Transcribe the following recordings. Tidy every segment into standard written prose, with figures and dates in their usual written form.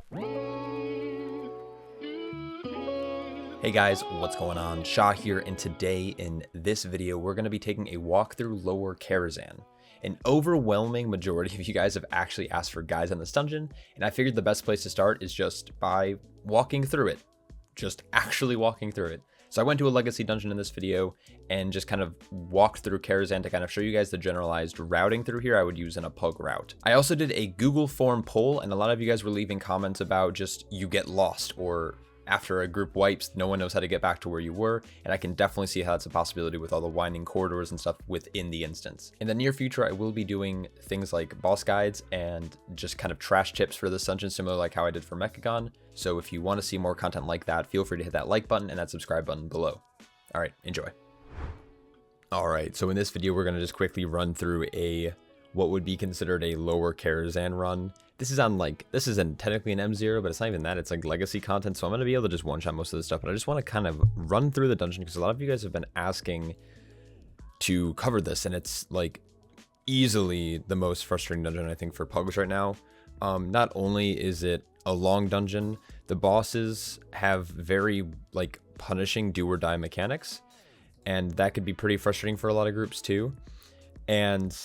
Hey guys, what's going on? Shah here, and today in this video we're going to be taking a walk through Lower Karazhan. An overwhelming majority of you guys have actually asked for guides on this dungeon, and I figured the best place to start is just by walking through it. Just actually walking through it. So I went to a legacy dungeon in this video and just kind of walked through Karazhan to kind of show you guys the generalized routing through here I would use in a pug route. I also did a Google form poll, and a lot of you guys were leaving comments about just you get lost, or after a group wipes, no one knows how to get back to where you were, and I can definitely see how that's a possibility with all the winding corridors and stuff within the instance. In the near future, I will be doing things like boss guides and just kind of trash tips for this dungeon, similar like how I did for Mechagon. So if you want to see more content like that, feel free to hit that like button and that subscribe button below. All right, enjoy. All right, so in this video, we're going to just quickly run through what would be considered a Lower Karazhan run. This isn't technically an M0, but it's not even that. It's like legacy content, so I'm going to be able to just one-shot most of this stuff. But I just want to kind of run through the dungeon because a lot of you guys have been asking to cover this, and it's like easily the most frustrating dungeon I think for pugs right now. Not only is it a long dungeon, the bosses have very like punishing do or die mechanics, and that could be pretty frustrating for a lot of groups too. And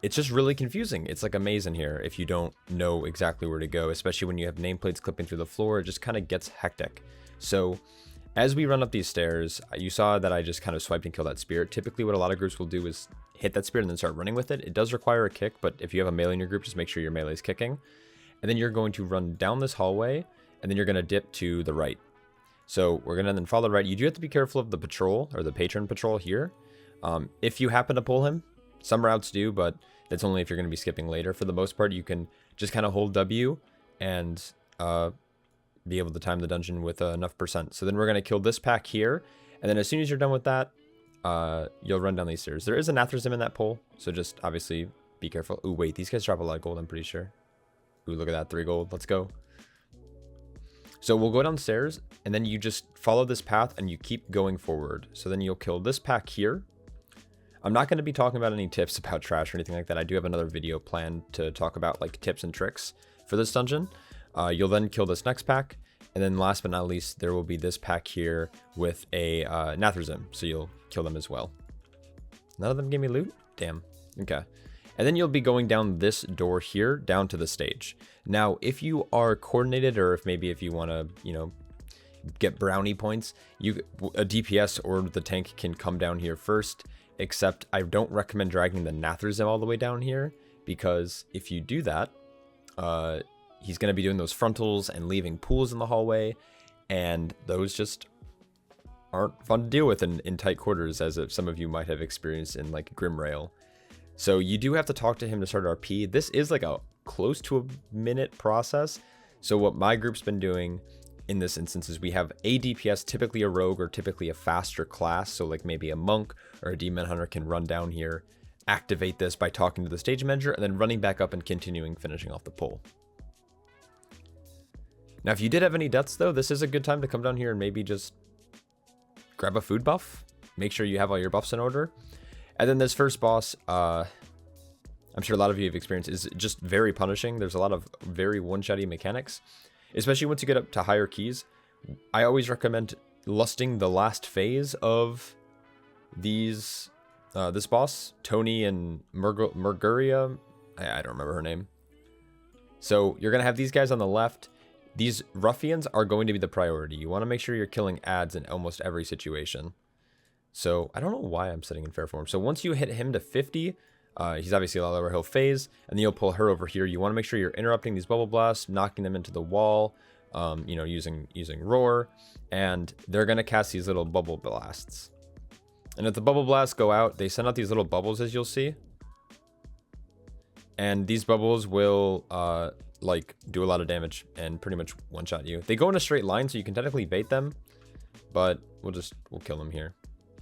it's just really confusing. It's like a maze in here if you don't know exactly where to go, especially when you have nameplates clipping through the floor. It just kind of gets hectic. So as we run up these stairs, you saw that I just kind of swiped and killed that spirit. Typically what a lot of groups will do is hit that spirit and then start running with it. It does require a kick, but if you have a melee in your group, just make sure your melee is kicking. And then you're going to run down this hallway, and then you're going to dip to the right. So we're going to then follow right. You do have to be careful of the patrol, or the patron patrol here. If you happen to pull him, some routes do, but that's only if you're going to be skipping later. For the most part, you can just kind of hold W and be able to time the dungeon with enough percent. So then we're going to kill this pack here, and then as soon as you're done with that, you'll run down these stairs. There is a Nathrazim in that pole, so just obviously be careful. Ooh, wait, these guys drop a lot of gold, I'm pretty sure. Ooh, look at that, 3 gold. Let's go. So we'll go downstairs, and then you just follow this path, and you keep going forward. So then you'll kill this pack here. I'm not going to be talking about any tips about trash or anything like that. I do have another video planned to talk about like tips and tricks for this dungeon. You'll then kill this next pack. And then last but not least, there will be this pack here with a Nathrazim. So you'll kill them as well. None of them gave me loot? Damn. Okay. And then you'll be going down this door here, down to the stage. Now, if you are coordinated, or if you want to, get brownie points, a DPS or the tank can come down here first. Except I don't recommend dragging the Nathrazim all the way down here, because if you do that, he's going to be doing those frontals and leaving pools in the hallway, and those just aren't fun to deal with in tight quarters, as some of you might have experienced in like Grimrail. So you do have to talk to him to start RP. This is like a close to a minute process. So what my group's been doing in this instance is we have a DPS, typically a rogue or typically a faster class. So like maybe a monk or a demon hunter can run down here, activate this by talking to the stage manager, and then running back up and finishing off the pull. Now, if you did have any deaths though, this is a good time to come down here and maybe just grab a food buff. Make sure you have all your buffs in order. And then this first boss, I'm sure a lot of you have experienced, is just very punishing. There's a lot of very one-shotty mechanics, especially once you get up to higher keys. I always recommend lusting the last phase of these, this boss, Tony and Murguria. I don't remember her name. So you're going to have these guys on the left. These ruffians are going to be the priority. You want to make sure you're killing ads in almost every situation. So I don't know why I'm sitting in fair form. So once you hit him to 50, he's obviously a lot lower, he'll phase, and then you'll pull her over here. You want to make sure you're interrupting these bubble blasts, knocking them into the wall, using roar, and they're going to cast these little bubble blasts. And if the bubble blasts go out, they send out these little bubbles, as you'll see. And these bubbles will do a lot of damage and pretty much one-shot you. They go in a straight line, so you can technically bait them, but we'll kill them here.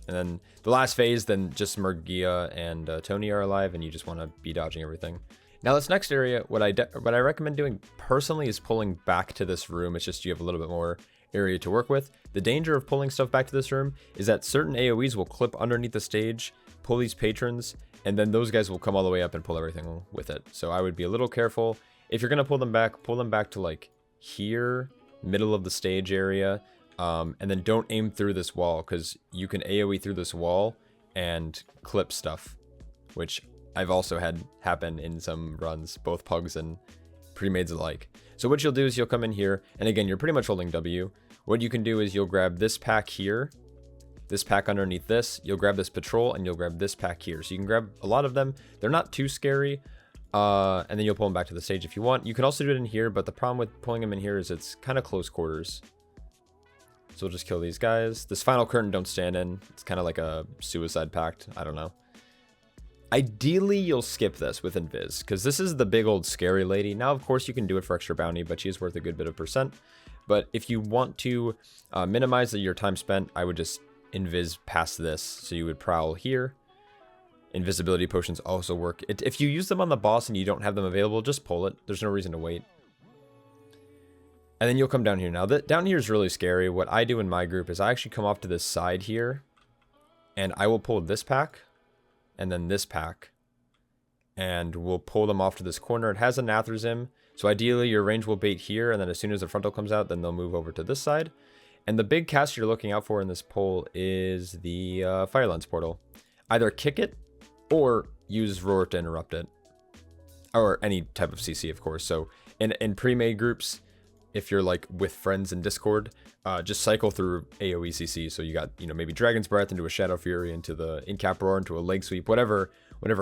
And then the last phase, then just Murgia and Tony are alive, and you just want to be dodging everything. Now this next area, what I recommend doing personally is pulling back to this room. It's just you have a little bit more area to work with. The danger of pulling stuff back to this room is that certain AoEs will clip underneath the stage, pull these patrons, and then those guys will come all the way up and pull everything with it. So I would be a little careful. If you're going to pull them back to like here, middle of the stage area, and then don't aim through this wall, because you can AoE through this wall and clip stuff, which I've also had happen in some runs, both pugs and pre-mades alike. So what you'll do is you'll come in here, and again, you're pretty much holding W. What you can do is you'll grab this pack here, this pack underneath this, you'll grab this patrol, and you'll grab this pack here. So you can grab a lot of them. They're not too scary, and then you'll pull them back to the stage if you want. You can also do it in here, but the problem with pulling them in here is it's kind of close quarters. So we'll just kill these guys. This final curtain don't stand in. It's kind of like a suicide pact. I don't know. Ideally, you'll skip this with Invis, because this is the big old scary lady. Now, of course, you can do it for extra bounty, but she is worth a good bit of percent. But if you want to minimize your time spent, I would just Invis past this. So you would prowl here. Invisibility potions also work. If you use them on the boss and you don't have them available, just pull it. There's no reason to wait. And then you'll come down here. Now, down here is really scary. What I do in my group is I actually come off to this side here, and I will pull this pack, and then this pack, and we'll pull them off to this corner. It has a Nathrazim, so ideally your range will bait here, and then as soon as the frontal comes out, then they'll move over to this side. And the big cast you're looking out for in this pull is the Fire Lens portal. Either kick it, or use Roar to interrupt it. Or any type of CC, of course. So in pre-made groups, if you're like with friends in Discord, just cycle through AoE CC. So you got, maybe Dragon's Breath into a Shadow Fury, into the In-Cap Roar, into a Leg Sweep, whatever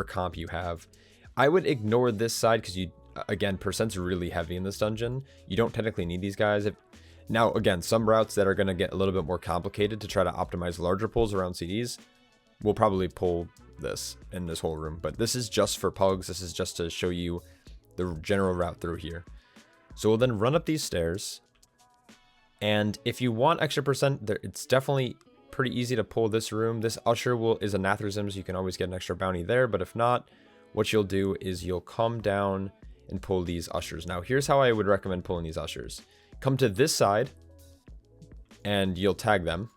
comp you have. I would ignore this side because again, percent's really heavy in this dungeon. You don't technically need these guys. Now, again, some routes that are going to get a little bit more complicated to try to optimize larger pulls around CDs will probably pull this in this whole room. But this is just for pugs. This is just to show you the general route through here. So we'll then run up these stairs, and if you want extra percent, it's definitely pretty easy to pull this room. This usher is a Nathrazim, so you can always get an extra bounty there, but if not, what you'll do is you'll come down and pull these ushers. Now, here's how I would recommend pulling these ushers. Come to this side, and you'll tag them,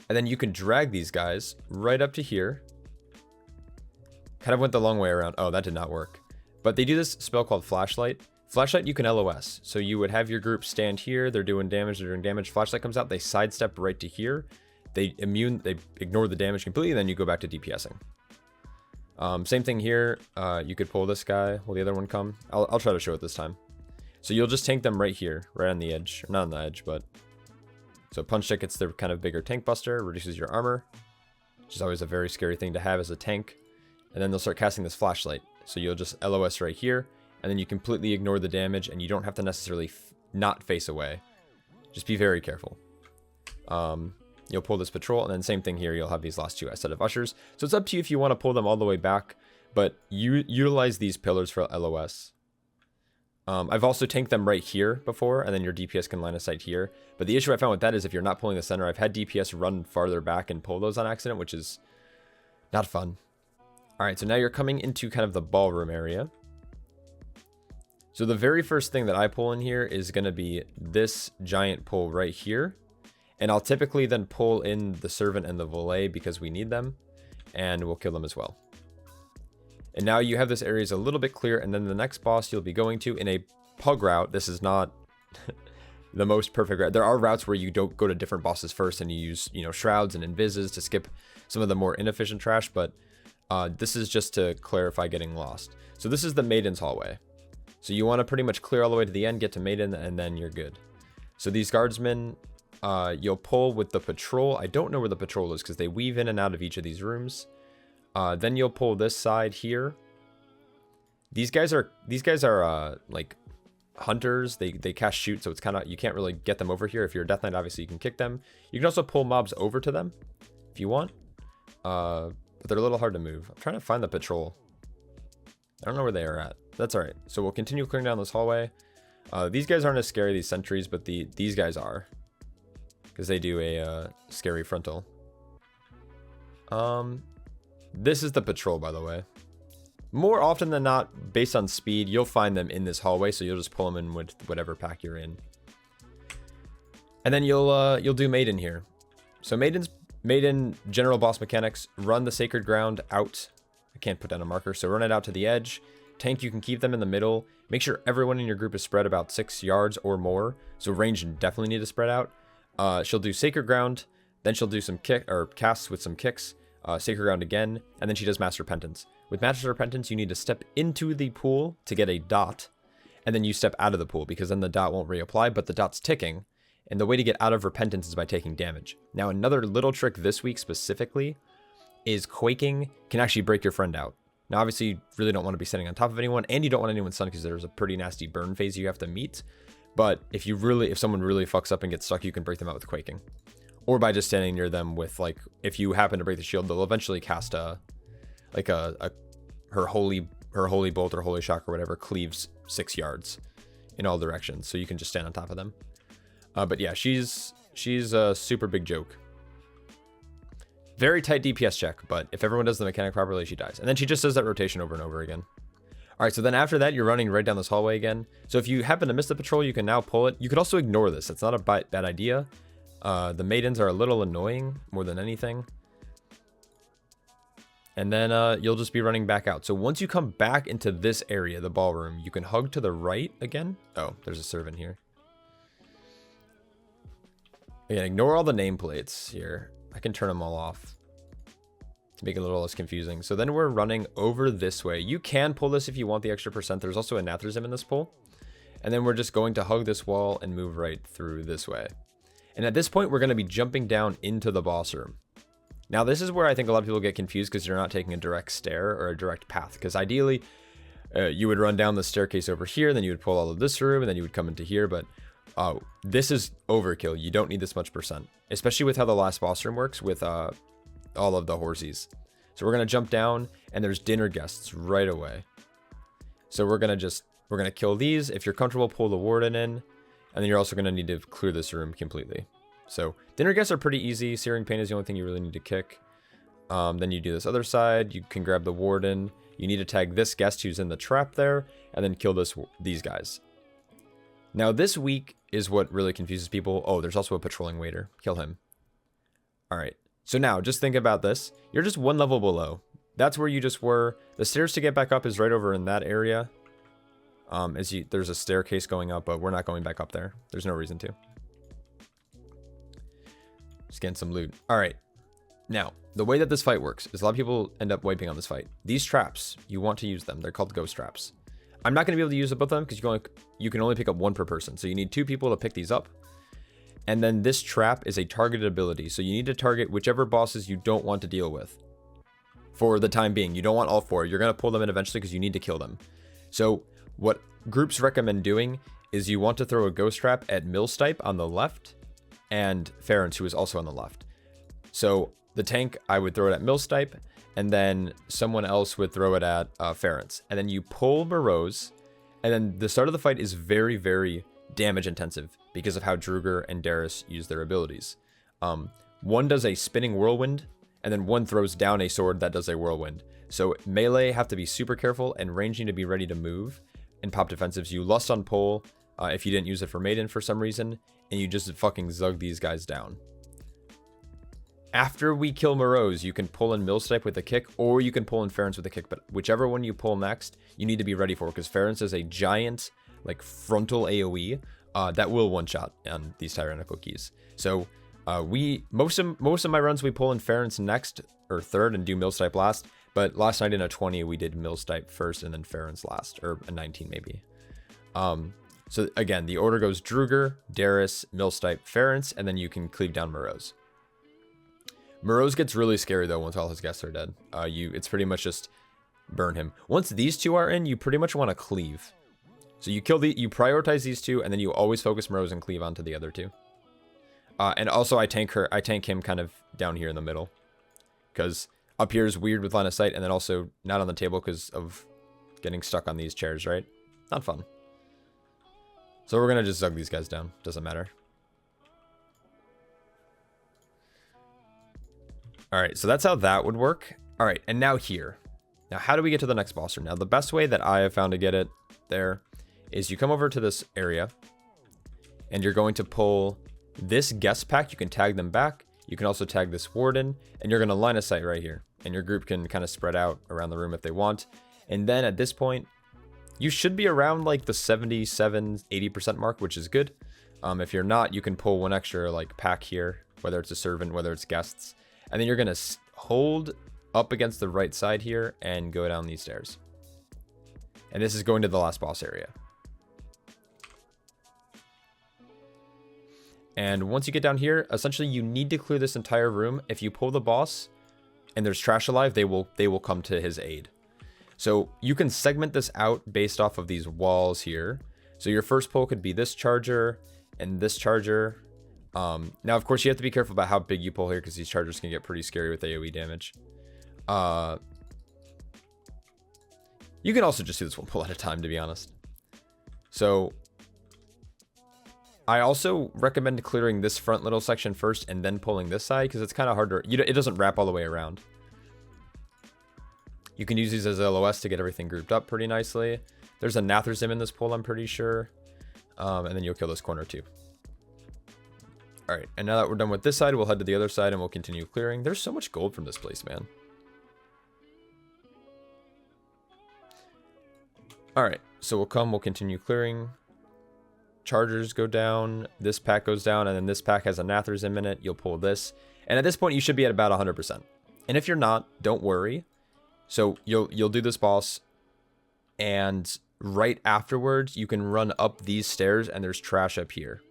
and then you can drag these guys right up to here. Kind of went the long way around. Oh, that did not work. But they do this spell called Flashlight. Flashlight you can LOS. So you would have your group stand here. They're doing damage. Flashlight comes out. They sidestep right to here. They ignore the damage completely. And then you go back to DPSing. Same thing here. You could pull this guy. Will the other one come? I'll try to show it this time. So you'll just tank them right here. Right on the edge. Not on the edge, but... So Punch Stick gets the kind of bigger tank buster. Reduces your armor. Which is always a very scary thing to have as a tank. And then they'll start casting this Flashlight. So you'll just LOS right here, and then you completely ignore the damage, and you don't have to necessarily not face away. Just be very careful. You'll pull this patrol, and then same thing here. You'll have these last two set of ushers. So it's up to you if you want to pull them all the way back, but you utilize these pillars for LOS. I've also tanked them right here before, and then your DPS can line of sight here. But the issue I found with that is if you're not pulling the center, I've had DPS run farther back and pull those on accident, which is not fun. Alright, so now you're coming into kind of the ballroom area. So the very first thing that I pull in here is going to be this giant pull right here. And I'll typically then pull in the servant and the valet because we need them. And we'll kill them as well. And now you have this area is a little bit clear. And then the next boss you'll be going to in a pug route. This is not the most perfect route. There are routes where you don't go to different bosses first and you use, shrouds and invises to skip some of the more inefficient trash. But this is just to clarify getting lost. So this is the Maiden's hallway. So you want to pretty much clear all the way to the end, get to Maiden, and then you're good. So these guardsmen, you'll pull with the patrol. I don't know where the patrol is because they weave in and out of each of these rooms. Then you'll pull this side here. These guys are like hunters. They cast shoot, so it's kind of, you can't really get them over here. If you're a Death Knight, obviously you can kick them. You can also pull mobs over to them if you want. But they're a little hard to move. I'm trying to find the patrol. I don't know where they are at. That's alright. So we'll continue clearing down this hallway. These guys aren't as scary, these sentries, but these guys are. Because they do a scary frontal. This is the patrol, by the way. More often than not, based on speed, you'll find them in this hallway, so you'll just pull them in with whatever pack you're in. And then you'll do Maiden here. So Maiden general boss mechanics, run the sacred ground out. I can't put down a marker, so run it out to the edge. Tank, you can keep them in the middle. Make sure everyone in your group is spread about 6 yards or more. So range definitely need to spread out. She'll do Sacred Ground, then she'll do some casts with some kicks, Sacred Ground again, and then she does Mass Repentance. With Mass Repentance, you need to step into the pool to get a dot, and then you step out of the pool because then the dot won't reapply, but the dot's ticking. And the way to get out of Repentance is by taking damage. Now, another little trick this week specifically is Quaking can actually break your friend out. Now, obviously, you really don't want to be sitting on top of anyone, and you don't want anyone stunned because there's a pretty nasty burn phase you have to meet. But if someone really fucks up and gets stuck, you can break them out with Quaking. Or by just standing near them with, like, if you happen to break the shield, they'll eventually cast her holy bolt or holy shock or whatever cleaves 6 yards in all directions. So you can just stand on top of them. But yeah, she's a super big joke. Very tight DPS check, but if everyone does the mechanic properly, she dies. And then she just does that rotation over and over again. All right, so then after that, you're running right down this hallway again. So if you happen to miss the patrol, you can now pull it. You could also ignore this. It's not a bad idea. The maidens are a little annoying more than anything. And then you'll just be running back out. So once you come back into this area, the ballroom, you can hug to the right again. Oh, there's a servant here. Again, ignore all the nameplates here. I can turn them all off to make it a little less confusing. So then we're running over this way. You can pull this if you want the extra percent. There's also a Nathrism in this pull. And then we're just going to hug this wall and move right through this way. And at this point, we're going to be jumping down into the boss room. Now, this is where I think a lot of people get confused because you're not taking a direct stair or a direct path. Because ideally, you would run down the staircase over here, then you would pull all of this room, and then you would come into here. But this is overkill. You don't need this much percent, especially with how the last boss room works with all of the horsies. So we're going to jump down, and there's dinner guests right away. So we're going to kill these. If you're comfortable, pull the warden in, and then you're also going to need to clear this room completely. So dinner guests are pretty easy. Searing Pain is the only thing you really need to kick. Then you do this other side. You can grab the warden. You need to tag this guest who's in the trap there, and then kill these guys. Now this week is what really confuses people. Oh, there's also a patrolling waiter. Kill him. All right. So now just think about this. You're just one level below. That's where you just were. The stairs to get back up is right over in that area. There's a staircase going up, but we're not going back up there. There's no reason to. Just getting some loot. All right. Now, the way that this fight works is a lot of people end up wiping on this fight. These traps, you want to use them. They're called ghost traps. I'm not going to be able to use both of them because you can only pick up one per person. So you need 2 people to pick these up. And then this trap is a targeted ability. So you need to target whichever bosses you don't want to deal with. For the time being, you don't want all 4. You're going to pull them in eventually because you need to kill them. So what groups recommend doing is you want to throw a ghost trap at Millstipe on the left and Ference, who is also on the left. So the tank, I would throw it at Millstipe, and then someone else would throw it at Ference. And then you pull Morose, and then the start of the fight is very, very damage intensive because of how Druger and Darius use their abilities. One does a spinning whirlwind, and then one throws down a sword that does a whirlwind. So melee have to be super careful, and range need to be ready to move. And pop defensives, you lust on pull if you didn't use it for Maiden for some reason, and you just fucking zug these guys down. After we kill Morose, you can pull in Millstipe with a kick, or you can pull in Ference with a kick, but whichever one you pull next, you need to be ready for, because Ference is a giant, like, frontal AoE that will one-shot on these tyrannical keys. So most of my runs, we pull in Ference next, or third, and do Millstipe last, but last night in a 20, we did Millstipe first, and then Ference last, or a 19 maybe. So again, the order goes Druger, Darius, Millstipe, Ference, and then you can cleave down Morose. Morose gets really scary though once all his guests are dead. It's pretty much just burn him. Once these 2 are in, you pretty much want to cleave. So you prioritize these 2, and then you always focus Morose and cleave onto the other 2. And also I tank him kind of down here in the middle, because up here is weird with line of sight, and then also not on the table because of getting stuck on these chairs, right? Not fun. So we're gonna just zug these guys down. Doesn't matter. All right, so that's how that would work. All right, and now here. Now, how do we get to the next boss room? Now, the best way that I have found to get it there is you come over to this area, and you're going to pull this guest pack. You can tag them back. You can also tag this warden, and you're going to line of sight right here. And your group can kind of spread out around the room if they want. And then at this point, You should be around like the 77-80% mark, which is good. If you're not, you can pull one extra like pack here, whether it's a servant, whether it's guests. And then you're going to hold up against the right side here and go down these stairs. And this is going to the last boss area. And once you get down here, essentially you need to clear this entire room. If you pull the boss and there's trash alive, they will come to his aid. So you can segment this out based off of these walls here. So your first pull could be this charger and this charger. Now, of course, you have to be careful about how big you pull here because these chargers can get pretty scary with AoE damage. You can also just do this one pull at a time, to be honest. So I also recommend clearing this front little section first and then pulling this side because it's kind of hard to, it doesn't wrap all the way around. You can use these as LOS to get everything grouped up pretty nicely. There's a Nathrazim in this pull, I'm pretty sure. And then you'll kill this corner too. All right, and now that we're done with this side, we'll head to the other side and we'll continue clearing. There's so much gold from this place, man. All right, so we'll continue clearing. Chargers go down, this pack goes down, and then this pack has a Nathrazim in it. You'll pull this. And at this point, you should be at about 100%. And if you're not, don't worry. So you'll do this boss, and right afterwards, you can run up these stairs, and there's trash up here.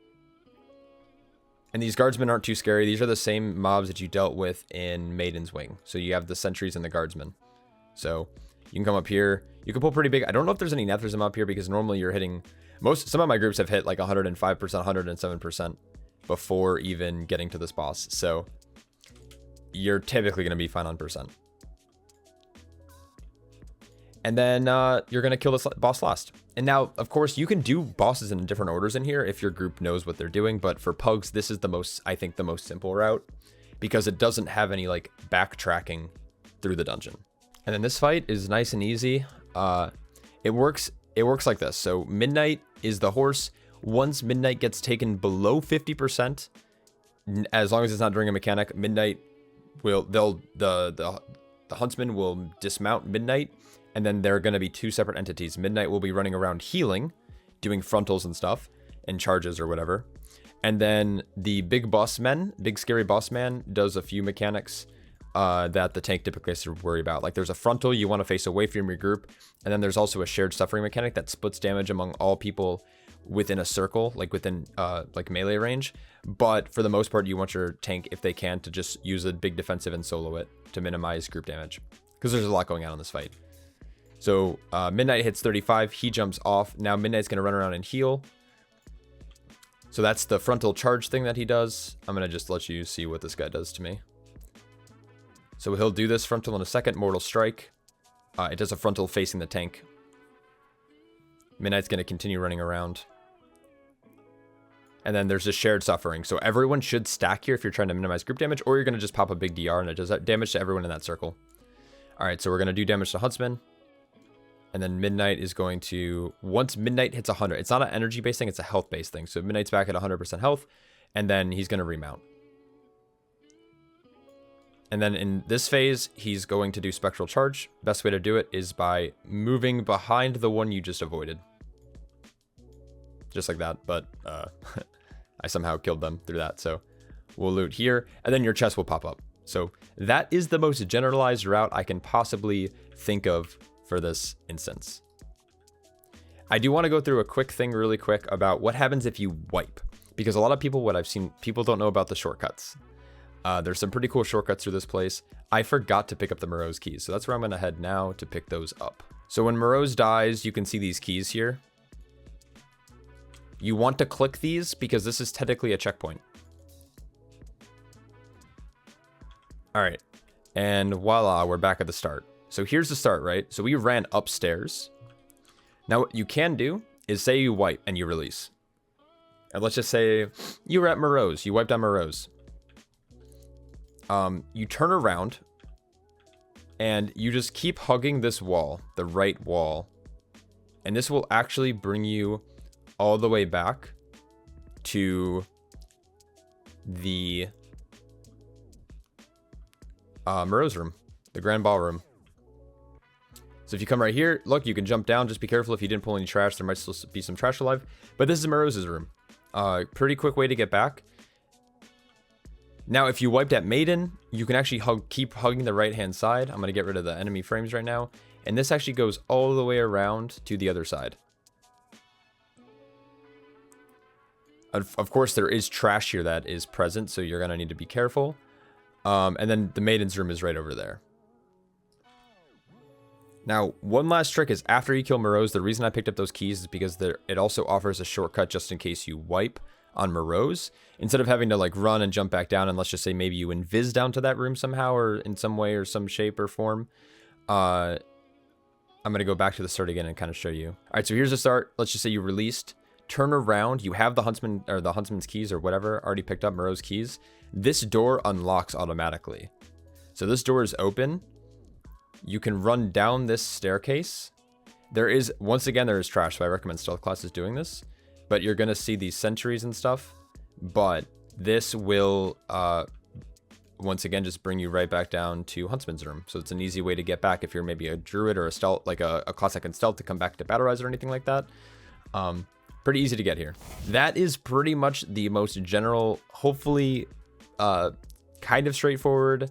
And these guardsmen aren't too scary. These are the same mobs that you dealt with in Maiden's Wing. So you have the sentries and the guardsmen. So you can come up here. You can pull pretty big. I don't know if there's any Nathrazim up here because normally you're hitting... Some of my groups have hit like 105%, 107% before even getting to this boss. So you're typically going to be fine on percent. And then you're going to kill this boss last. And now, of course, you can do bosses in different orders in here if your group knows what they're doing. But for pugs, this is the most, I think, the most simple route because it doesn't have any like backtracking through the dungeon. And then this fight is nice and easy. It works like this. So Midnight is the horse. Once Midnight gets taken below 50%, as long as it's not during a mechanic, Midnight will, the Huntsman will dismount Midnight, and then there are going to be two separate entities. Midnight will be running around healing, doing frontals and stuff, and charges or whatever. And then the big scary boss man does a few mechanics that the tank typically has to worry about. Like there's a frontal you want to face away from your group, and then there's also a shared suffering mechanic that splits damage among all people within a circle, like within like melee range. But for the most part, you want your tank, if they can, to just use a big defensive and solo it to minimize group damage because there's a lot going on in this fight. So Midnight hits 35, he jumps off. Now Midnight's going to run around and heal. So that's the frontal charge thing that he does. I'm going to just let you see what this guy does to me. So he'll do this frontal in a second, Mortal Strike. It does a frontal facing the tank. Midnight's going to continue running around. And then there's a shared suffering. So everyone should stack here if you're trying to minimize group damage, or you're going to just pop a big DR and it does that damage to everyone in that circle. All right, so we're going to do damage to Huntsman. And then Midnight is going to, once Midnight hits 100, it's not an energy-based thing, it's a health-based thing. So Midnight's back at 100% health, and then he's going to remount. And then in this phase, he's going to do Spectral Charge. Best way to do it is by moving behind the one you just avoided. Just like that, but I somehow killed them through that. So we'll loot here, and then your chest will pop up. So that is the most generalized route I can possibly think of for this instance. I do want to go through a quick thing really quick about what happens if you wipe. Because a lot of people, what I've seen, people don't know about the shortcuts. There's some pretty cool shortcuts through this place. I forgot to pick up the Morose keys, so that's where I'm going to head now to pick those up. So when Morose dies, you can see these keys here. You want to click these because this is technically a checkpoint. All right, and voila, we're back at the start. So here's the start, right? So we ran upstairs. Now what you can do is say you wipe and you release. And let's just say you were at Morose, you wiped on Morose. You turn around and you just keep hugging this wall, the right wall. And this will actually bring you all the way back to the Morose room, the Grand Ballroom. So if you come right here, look, you can jump down. Just be careful if you didn't pull any trash. There might still be some trash alive. But this is Moreau's room. Pretty quick way to get back. Now, if you wiped at Maiden, you can actually keep hugging the right-hand side. I'm going to get rid of the enemy frames right now. And this actually goes all the way around to the other side. Of course, there is trash here that is present, so you're going to need to be careful. And then the Maiden's room is right over there. Now, one last trick is after you kill Moreau's, the reason I picked up those keys is because it also offers a shortcut just in case you wipe on Moreau's. Instead of having to like run and jump back down, and let's just say maybe you invis down to that room somehow or in some way or some shape or form. I'm going to go back to the start again and kind of show you. All right, so here's the start. Let's just say you released. Turn around. You have the Huntsman or the Huntsman's keys or whatever already picked up, Moreau's keys. This door unlocks automatically. So this door is open. You can run down this staircase. There is, once again, there is trash, so I recommend stealth classes doing this. But you're going to see these sentries and stuff. But this will, once again, just bring you right back down to Huntsman's room. So it's an easy way to get back if you're maybe a druid or a stealth, like a class that can stealth to come back to battle rise or anything like that. Pretty easy to get here. That is pretty much the most general, hopefully kind of straightforward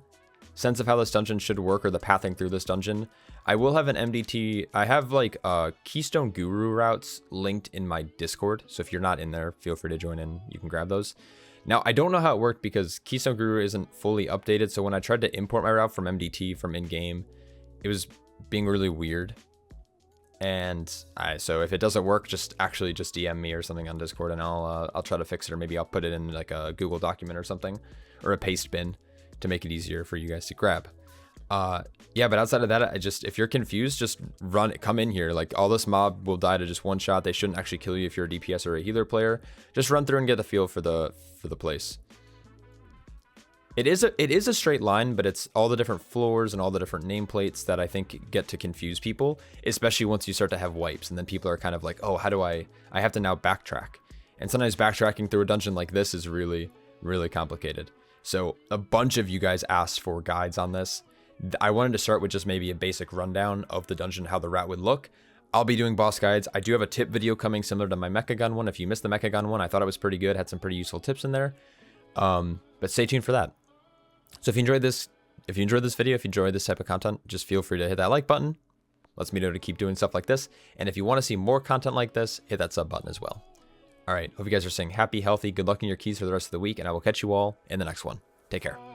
sense of how this dungeon should work, or the pathing through this dungeon. I will have an MDT. I have like Keystone Guru routes linked in my Discord. So if you're not in there, feel free to join in. You can grab those. Now, I don't know how it worked because Keystone Guru isn't fully updated. So when I tried to import my route from MDT from in-game, it was being really weird. And so if it doesn't work, just DM me or something on Discord, and I'll try to fix it, or maybe I'll put it in like a Google document or something, or a paste bin to make it easier for you guys to grab. Yeah, but outside of that, if you're confused, just come in here. Like, all this mob will die to just one shot. They shouldn't actually kill you if you're a DPS or a healer player. Just run through and get the feel for the place. It is a straight line, but it's all the different floors and all the different nameplates that I think get to confuse people, especially once you start to have wipes, and then people are kind of like, oh, how do I have to now backtrack? And sometimes backtracking through a dungeon like this is really, really complicated. So a bunch of you guys asked for guides on this. I wanted to start with just maybe a basic rundown of the dungeon, how the route would look. I'll be doing boss guides. I do have a tip video coming similar to my Mecha Gun one. If you missed the Mecha Gun one, I thought it was pretty good, had some pretty useful tips in there. But stay tuned for that. So if you enjoyed this video, if you enjoyed this type of content, just feel free to hit that like button. Lets me know to keep doing stuff like this. And if you want to see more content like this, hit that sub button as well. All right, hope you guys are staying happy, healthy, good luck in your keys for the rest of the week, and I will catch you all in the next one. Take care.